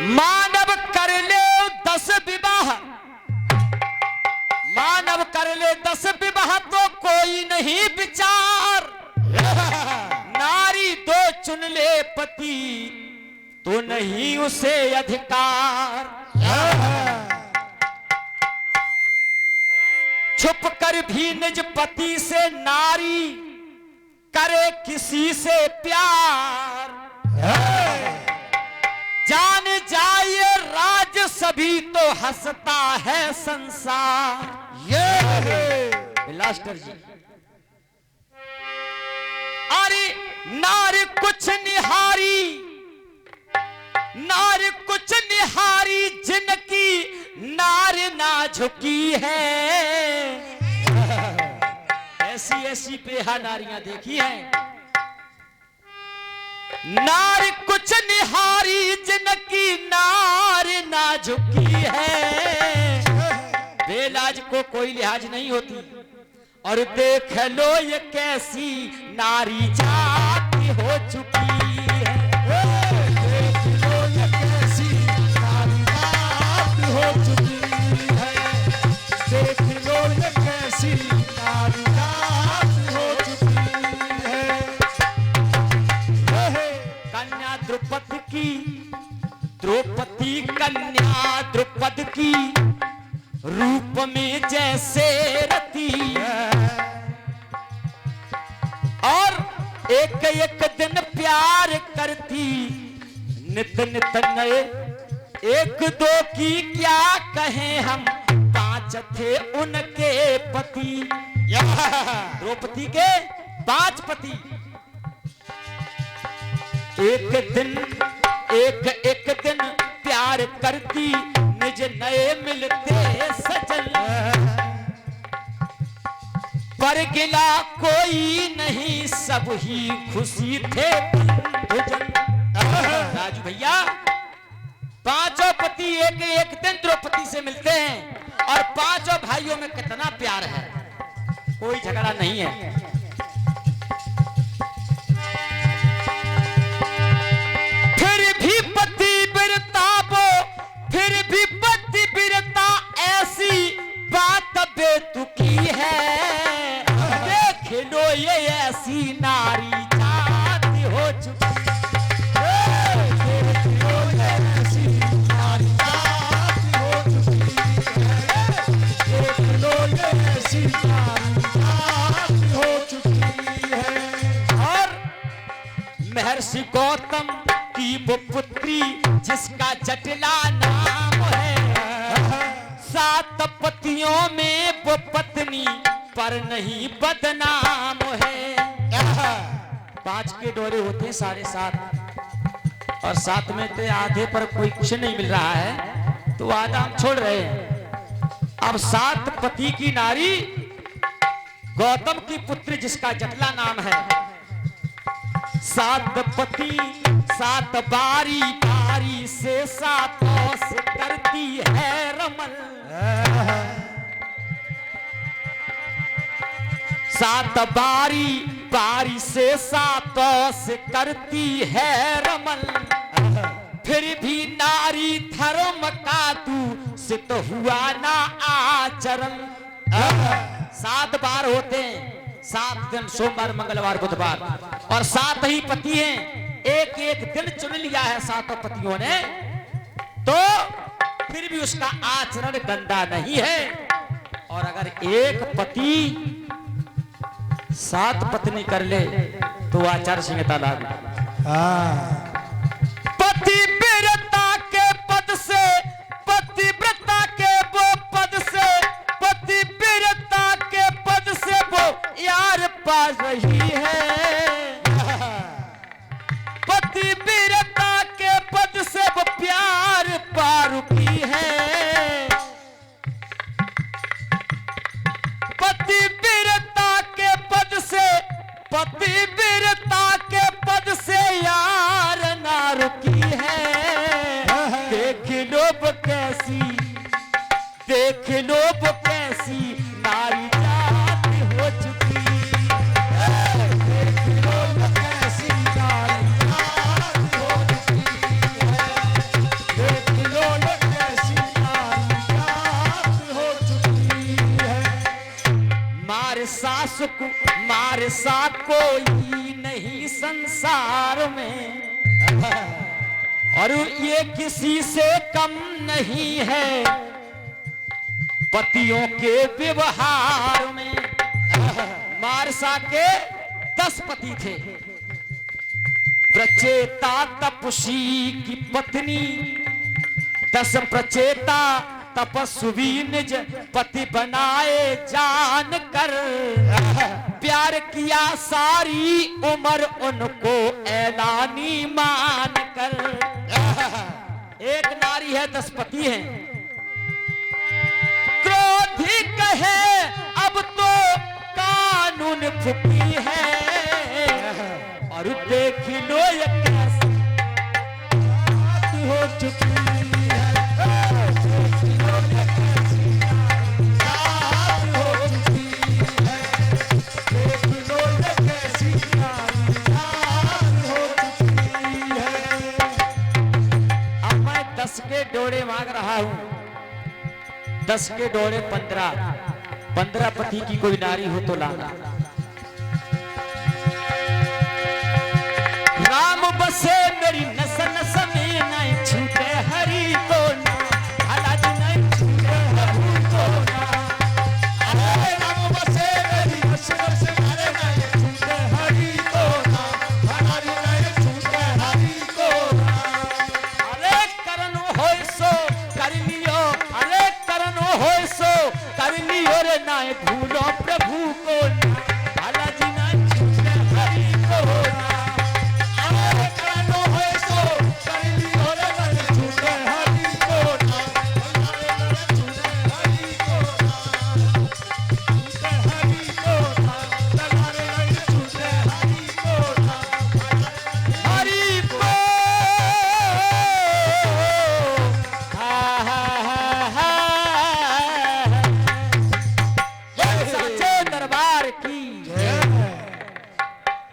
मानव कर ले 10 विवाह, मानव कर ले 10 विवाह तो कोई नहीं विचार। नारी 2 चुन ले पति तो नहीं उसे अधिकार। छुप कर भी निज पति से नारी करे किसी से प्यार। जान जाए राज सभी तो हंसता है संसार। बिलास्टर जी। अरे नारी कुछ निहारी, नारी कुछ निहारी जिनकी नार ना झुकी है। ऐसी ऐसी बेहा नारियां देखी हैं। नार कुछ निहारी जिनकी नार ना झुकी है। बेलाज को कोई लिहाज नहीं होती। और देख लो ये कैसी नारी जाति हो चुकी है। देख लो ये कैसी नारी जाति हो चुकी है। देख लो ये कैसी नारी जाति हो चुकी है। कन्या द्रुपद की, द्रौपदी कन्या द्रुपद की रूप में जैसे रति। और एक एक दिन प्यार करती नित नित नए। 1 2 की क्या कहें हम, 5 थे उनके पति। द्रौपदी के 5 पति। एक एक दिन प्यार करती निज नए मिलते सजल। पर गिला कोई नहीं सब ही खुशी थे भुजन। राजू भैया 5 पति एक दिन द्रौपदी से मिलते हैं और 5 भाइयों में कितना प्यार है, कोई झगड़ा नहीं है। फिर भी पति बिरता वो, फिर भी पति बिरता ऐसी बात बेतुकी है। देख लो ये ऐसी नारी जाति हो चुकी है। देख लो ये ऐसी नारी जाति हो चुकी है। देख लो ये ऐसी नारी जाति हो चुकी है। और महर्षि गौतम की वो पुत्री जिसका जटिला नाम है। 7 पतियों में वो पत्नी पर नहीं बदनाम है। 5 के डोरे होते हैं 7.5 और 7 में तो आधे पर कोई कुछ नहीं मिल रहा है तो आधा हम छोड़ रहे हैं। अब 7 पति की नारी गौतम की पुत्री जिसका जटला नाम है। 7 पति 7 बारी बारी से 7 से करती है रमन। 7 बारी बारी से 7 से करती है रमन। फिर भी नारी धर्म का दूषित हुआ ना आचरण। 7 बार होते हैं, 7 दिन सोमवार मंगलवार बुधवार और 7 ही पति हैं। एक एक दिन चुन लिया है 7 पतियों ने तो फिर भी उसका आचरण गंदा नहीं है। और अगर एक पति 7 पत्नी कर ले तो आचार संहिता लागू। पतिव्रता के पद से, पतिव्रता के वो पद से, पतिव्रता के पद से वो यार पा रही है। पतिव्रता के पद से वो प्यार पा रुकी है। पतिव्रता के पद से, पतिव्रता के पद से यार ना रुकी है। देख लो वो कैसी, देख लो वो कैसी नारी जाति हो चुकी है। देख लो वो कैसी नारी जाति हो चुकी है। राजकुमार सा कोई नहीं संसार में, और ये किसी से कम नहीं है पतियों के व्यवहार में। मारसा के 10 पति थे। प्रचेता तपस्वी की पत्नी, 10 प्रचेता तपस्वी निज पति बनाए जान कर, प्यार किया सारी उम्र उनको ऐलानी मान कर। एक नारी है 10 पति हैं। क्रोधी कहे अब तो कानून फुकी है, और देख लो ये कैसी हो चुकी है, देख लो ये कैसी हो चुकी है, देख लो ये कैसी हो चुकी है। अब मैं 10 के डोरे मांग रहा हूं, 10 के डोरे 15 पति की कोई नारी हो तो लाना। राम बसे मेरी नस नस में, नहीं छूटे हरि को ना, अलग नहीं छूटे हरि को ना। अरे राम बसे मेरी नस नस में, नहीं छूटे हरि को ना, अलग नहीं छूटे हरि को ना। अरे करनो होय सो कर लियो, अरे करनो होय सो कर लियो रे, नाय भूलो प्रभु को ना, अलग नहीं छूटे हरि को ना।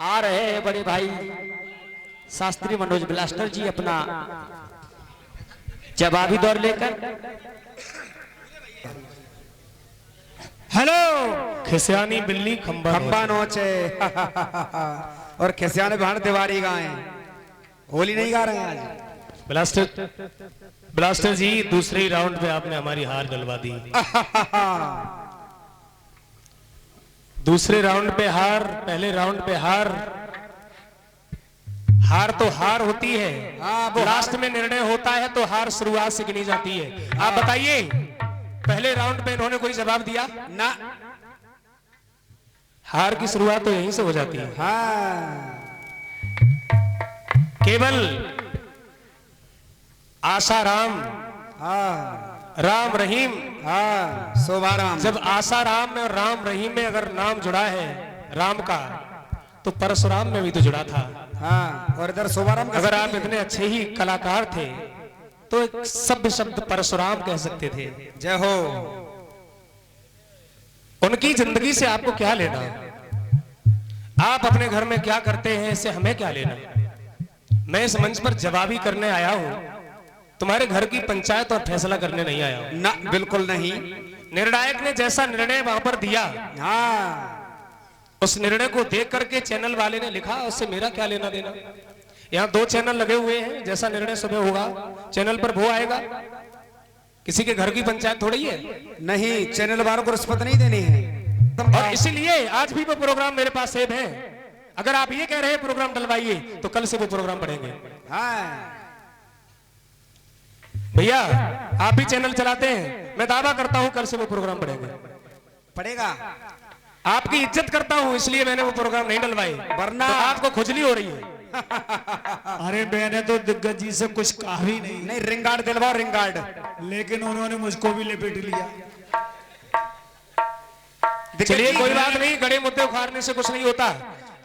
आ रहे हैं बड़े भाई शास्त्री मनोज ब्लास्टर जी अपना जवाबी दौर लेकर। हेलो खिसियानी बिल्ली खंबा नोचे और खिसियाने भाण तिवारी गाए, होली नहीं गा रहे हैं आज। ब्लास्टर जी, दूसरे राउंड पे आपने हमारी हार डलवा दी। दूसरे राउंड पे हार, पहले राउंड पे हार। हार तो हार होती है, लास्ट में निर्णय होता है तो हार शुरुआत से गिनी जाती है। आप बताइए, पहले राउंड पे इन्होंने कोई जवाब दिया ना? हार की शुरुआत तो यहीं से हो जाती है। केवल आसाराम, राम रहीम, शोभाराम। जब आसाराम में और राम रहीम में अगर नाम जुड़ा है राम का, तो परशुराम में भी तो जुड़ा था। और इधर शोभाराम। अगर आप इतने अच्छे ही कलाकार थे तो एक सभ्य शब्द परशुराम कह सकते थे। जय हो। उनकी जिंदगी से आपको क्या लेना? आप अपने घर में क्या करते हैं इससे हमें क्या लेना? मैं इस मंच पर जवाबी करने आया हूं, तुम्हारे घर की पंचायत और फैसला करने नहीं आया हूं। ना, बिल्कुल नहीं। निर्णायक ने जैसा निर्णय वहां पर दिया, उस निर्णय को देख करके चैनल वाले ने लिखा, उससे मेरा क्या लेना देना? यहाँ 2 चैनल लगे हुए हैं, जैसा निर्णय सुबह होगा चैनल पर वो आएगा। किसी के घर की पंचायत थोड़ी है। नहीं, चैनल वालों को रिश्वत नहीं देनी है। और इसीलिए आज भी वो प्रोग्राम मेरे पास सेव है। अगर आप ये कह रहे हैं प्रोग्राम डलवाइए, तो कल से वो प्रोग्राम पढ़ेंगे। भैया, आप भी चैनल चलाते हैं, मैं दावा करता हूं कल से वो प्रोग्राम पड़ेगा। आपकी इज्जत करता हूं, इसलिए मैंने वो प्रोग्राम नहीं डलवाए, वरना तो आपको खुजली हो रही है। अरे मैंने तो दिग्गज जी से कुछ कहा ही नहीं। नहीं, रिंगार्ड दिलवाओ, रिंगार्ड। लेकिन उन्होंने मुझको भी लपेट लिया। चलिए कोई बात नहीं, बड़े मुद्दे उखाड़ने से कुछ नहीं होता।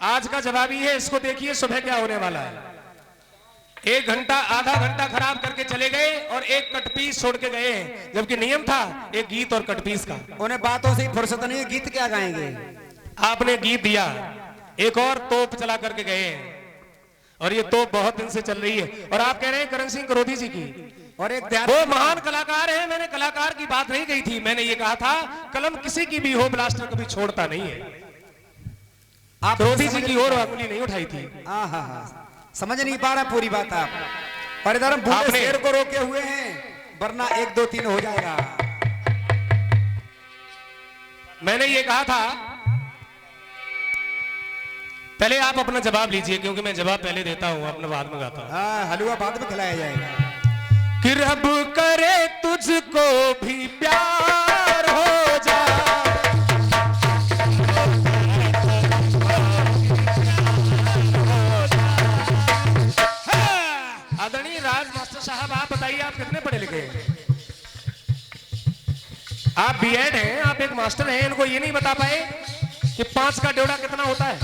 आज का जवाब ही है, इसको देखिए सुबह क्या होने वाला है। 1 घंटा आधा घंटा खराब करके चले गए और एक कटपीस छोड़ के गए हैं, जबकि नियम था एक गीत और कटपीस का। उन्हें बातों से फुर्सत नहीं है, गीत क्या गाएंगे? आपने गीत दिया, एक और तोप चला करके गए हैं, और ये तोप बहुत दिन से चल रही है। और आप कह रहे हैं करण सिंह करोधी जी की, और एक वो महान कलाकार है। मैंने कलाकार की बात नहीं कही थी, मैंने ये कहा था कलम किसी की भी हो, ब्लास्टर कभी छोड़ता नहीं है। आप द्रौपदी जी समझ की नहीं ओर पा अंगुली नहीं उठाई थी। रहे। हाँ हाँ हाँ, समझ नहीं पा रहा पूरी बात आप। पर इधर हम बूढ़े आपने- शेर को रोके हुए हैं, वरना 1 2 3 हो जाएगा। मैंने ये कहा था, पहले आप अपना जवाब लीजिए, क्योंकि मैं जवाब पहले देता हूं, अपना बाद में गाता हूं। हाँ, हलवा बाद में खिलाया जाएगा। कि रब करे तुझको भी प्यार हो जाए, आदरणीय राज मास्टर साहब, आप बताइए आप कितने पढ़े लिखे हैं? आप बीएड हैं, आप एक मास्टर हैं, इनको ये नहीं बता पाए कि 5 का ड्योढ़ा कितना होता है?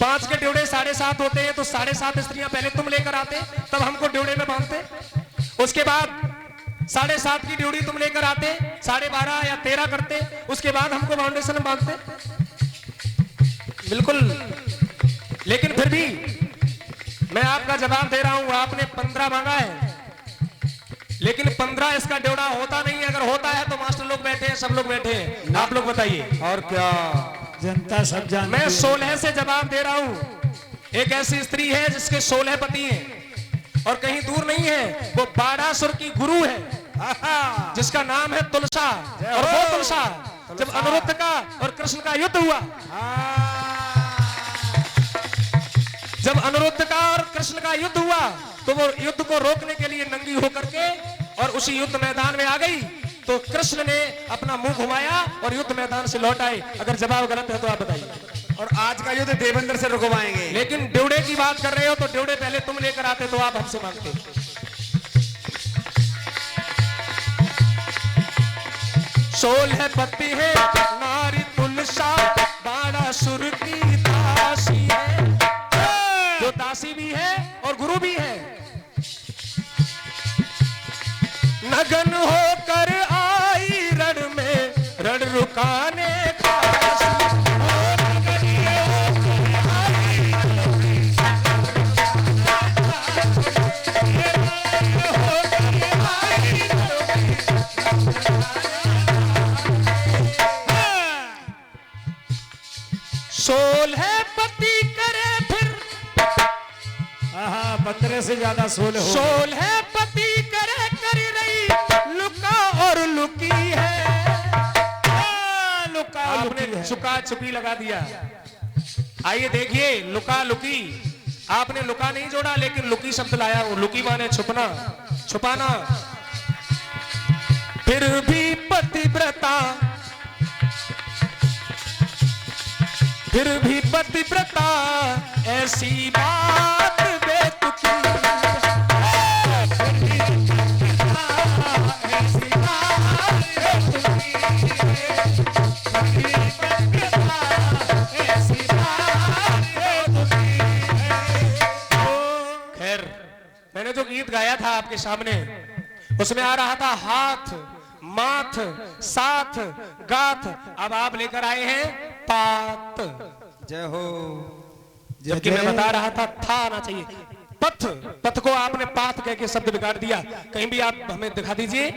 5 के ड्योढ़े 7.5 होते हैं, तो 7.5 स्त्रियां पहले तुम लेकर आते, तब हमको ड्योढ़े में बांधते। उसके बाद 7.5 की ड्योढ़ी तुम लेकर आते, 12.5 या 13 करते, उसके बाद हमको फाउंडेशन में बांधते। बिल्कुल, लेकिन फिर भी मैं आपका जवाब दे रहा हूं, आपने 15 मांगा है, लेकिन 15 इसका ड्योढ़ा होता नहीं है। अगर होता है तो मास्टर लोग बैठे हैं, सब लोग बैठे हैं, आप लोग बताइए। और क्या, जनता सब जानती मैं है। 16 से जवाब दे रहा हूं। एक ऐसी स्त्री है जिसके 16 पति हैं, और कहीं दूर नहीं है, वो 12 की गुरु है, जिसका नाम है तुलसा। और वो तुलसा जब अनिरुद्ध का और कृष्ण का युद्ध हुआ, जब अनिरुद्ध का और कृष्ण का युद्ध हुआ, तो वो युद्ध को रोकने के लिए नंगी होकर के और उसी युद्ध मैदान में आ गई। तो कृष्ण ने अपना मुंह घुमाया और युद्ध मैदान से लौट आए। अगर जवाब गलत है तो आप बताइए। और आज का युद्ध देवेंद्र से रुकवाएंगे। लेकिन ड्योढ़े की बात कर रहे हो, तो ड्योढ़े पहले तुम लेकर आते तो आप हमसे मांगते। 16 पति है नारी तुलसा, 12 की दासी है, जो दासी भी है और गुरु भी है। नगन होकर आई रण में, रण रुकाने सोलह पति करे फिर, 15 से ज्यादा 16 हो। 16 पति करे कर रही लुका और लुकी है। लुका आपने चुका चुकी लगा दिया। आइए देखिए, लुका लुकी, आपने लुका नहीं जोड़ा, लेकिन लुकी शब्द लाया। वो लुकी माने छुपना, छुपाना। फिर भी पतिव्रता, फिर भी पतिव्रता, ऐसी बात बेतुकी, ऐसी बात बेतुकी, ऐसी बात बेतुकी। खैर, मैंने जो गीत गाया था आपके सामने, उसमें आ रहा था हाथ, माथ, साथ, गाथ। अब आप लेकर आए हैं पात। जय हो। जबकि मैं बता रहा था आना चाहिए पथ। पथ को आपने पाथ कह के शब्द बिगाड़ दिया। कहीं भी आप हमें दिखा दीजिए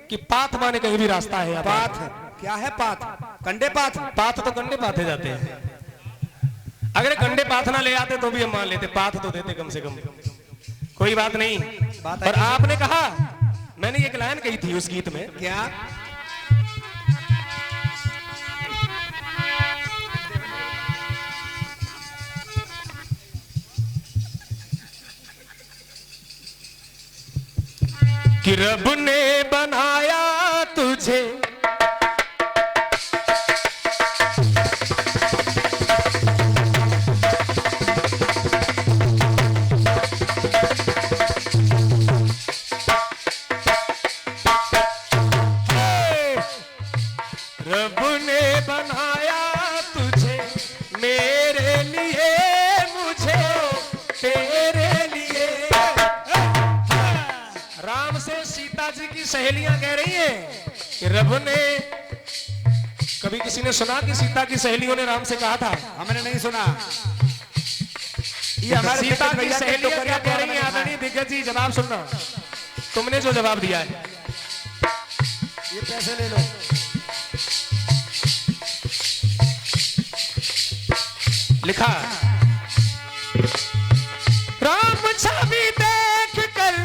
कि पाथ माने कहीं भी रास्ता है। पाथ क्या है? पाथ कंडे पाथ। पाथ तो कंडे पाथे जाते हैं। अगर कंडे पाथ ना ले आते तो भी हम मान लेते, पाथ तो देते कम से कम। कोई बात नहीं। पर आपने कहा, मैंने एक लाइन कही थी उस गीत में, क्या? कि रब ने बनाया तुझे रब ने बनाया तुझे मेरे लिए, मुझे तेरे लिए। राम से सीता जी की सहेलियां कह रही हैं कि रब ने, कभी किसी ने सुना कि सीता की सहेलियों ने राम से कहा था? हमने नहीं सुना। ये हमारे सीता की भैया सहेलियां क्या कह रही हैं? आदरणीय दिग्गज जी, जवाब सुनना। तुमने जो जवाब दिया है, ये पैसे ले लो। लिखा, राम छवि देख कर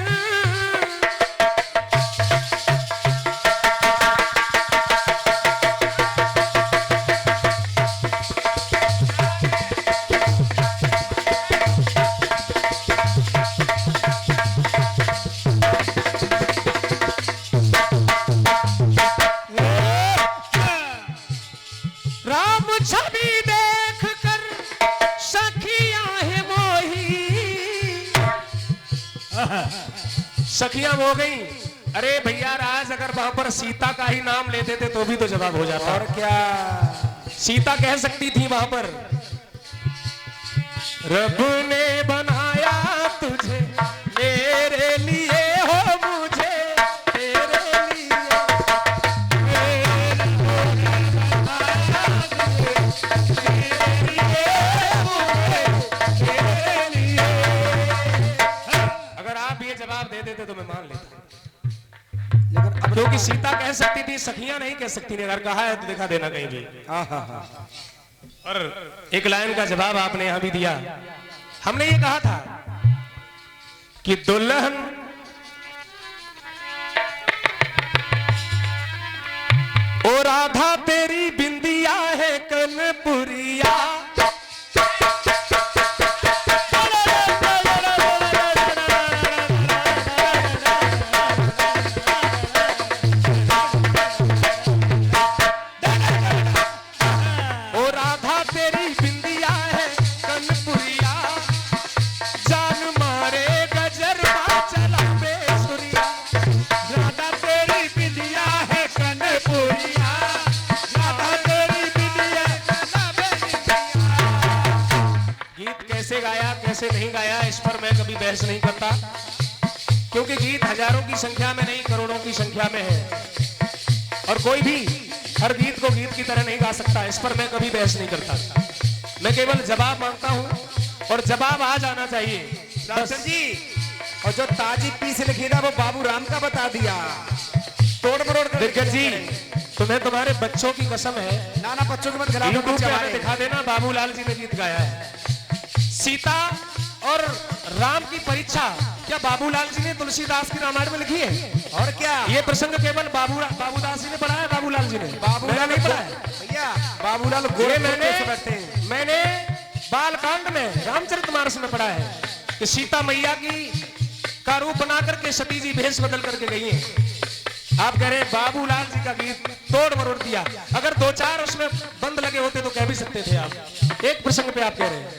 छवि देख कर सखियां है मोही, सखियां हो गई। अरे भैया राज, अगर वहां पर सीता का ही नाम लेते थे तो भी तो जवाब हो जाता। और क्या, सीता कह सकती थी वहां पर, रब ने बनाया तुझे मेरे लिए, हो मुझे तेरे लिए। अगर आप ये जवाब दे देते तो मैं मान लेता, लेकिन क्योंकि सीता कह सकती थी, सखियां नहीं कह सकती थी। अगर कहा है तो दिखा देना कहीं भी। और एक लाइन का जवाब आपने यहां भी दिया। हमने ये कहा था कि दुल्हन ओ राधा तेरी बिंदिया है कनपुरिया, कैसे नहीं गाया, इस पर मैं कभी बहस नहीं करता, क्योंकि गीत हजारों की संख्या में नहीं करोड़ों की संख्या में है, और कोई भी हर गीत को गीत की तरह नहीं गा सकता। इस पर मैं कभी बहस नहीं करता, मैं केवल जवाब मांगता हूं और जवाब आ जाना चाहिए। डॉक्टर जी, और जो ताजी पी से लिखी था वो बाबू राम का बता दिया, तोड़ मरोड़ कर। दिग्गज जी, तुम्हें तुम्हारे बच्चों की कसम है, नाना बच्चों के मत खिलाओ, यूट्यूब बच्चे पे हमारे। हमें दिखा देना, बाबूलाल जी ने गीत गाया है। सीता और राम की परीक्षा क्या बाबूलाल जी ने तुलसीदास की रामायण में लिखी है? और क्या, ये प्रसंग केवल बाबूदास जी ने पढ़ा है, बाबूलाल जी ने? बाबूलाल नहीं पढ़ा है भैया, बाबूलाल गोरे मैंने बालकांड में रामचरितमानस में पढ़ा है कि सीता मैया की का रूप बना करके सती जी भेष बदल करके गई हैं। आप कह रहे हैं बाबूलाल जी का गीत तोड़ मरोड़ दिया। अगर दो चार उसमें बंद लगे होते तो कह भी सकते थे आप। एक प्रसंग पे आप कह रहे हैं,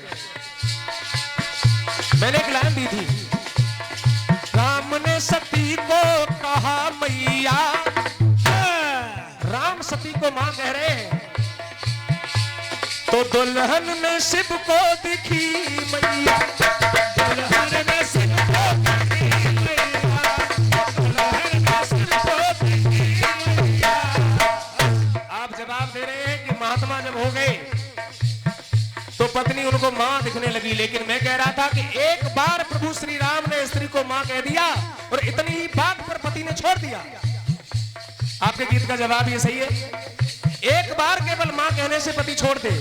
मैंने एक लाइन दी थी, राम ने सती को कहा मैया, राम सती को मां कह रहे हैं, तो दुल्हन में शिव को दिखी मैया, दुल्हन में शिव को दिखी मैया, दुल्हन में शिव को दिखी मैया। आप जवाब दे रहे हैं कि महात्मा जब हो गए तो पत्नी उनको मां दिखने लगी, लेकिन मैं कह रहा था कि एक बार प्रभु श्री राम ने स्त्री को मां कह दिया और इतनी ही बात पर पति ने छोड़ दिया। आपके गीत का जवाब ये सही है, एक बार केवल मां कहने से पति छोड़ दे,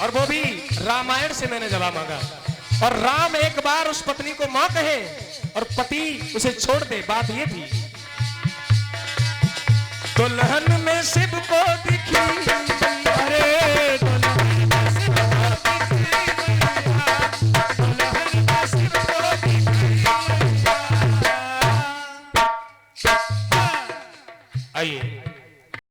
और वो भी रामायण से मैंने जवाब मांगा। और राम एक बार उस पत्नी को मां कहे और पति उसे छोड़ दे, बात ये थी। दुल्हन में शिव को दिखी, अरे दुल्हन में शिव को दिखी मैया, दुल्हन में शिव को दिखी मैया। आइए